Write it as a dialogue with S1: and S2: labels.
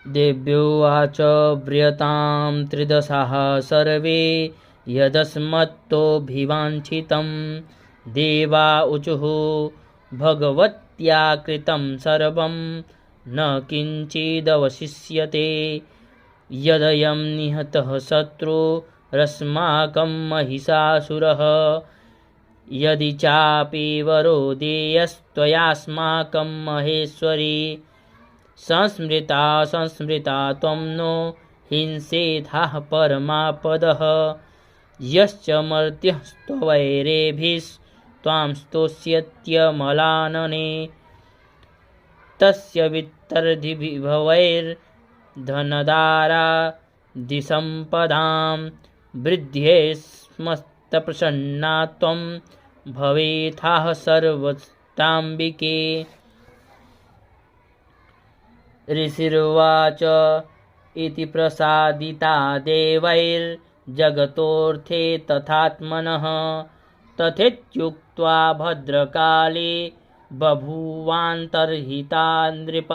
S1: देव्योवाच व्रियतां त्रिदशाः सर्वे यदस्मत्तोऽभिवाञ्छितं। देवा ऊचुः भगवत्या कृतं सर्वं न किञ्चिदवशिष्यते। यदयं निहतः शत्रुरस्माकं महिषासुरः यदि चापि वरो देयस्त्वयास्माकं महेश्वरी। संस्मृता त्वं नो हिंसेथाः परमापदः। यश्च मर्त्यस्त्ववैरेभिस्त्वां स्तोष्यत्यमलानने। तस्य वित्तर्दिभिभवैर्धनदारादिसम्पदां वृद्ध्यैस्मस्तप्रसन्ना त्वं भवेथाः सर्वताम्बिके। ऋषिर्वाच इति प्रसादिता देवैर्जगतोऽर्थे तथात्मनः। तथेत्युक्त्वा भद्रकाली बभूवान्तर्हिता नृप।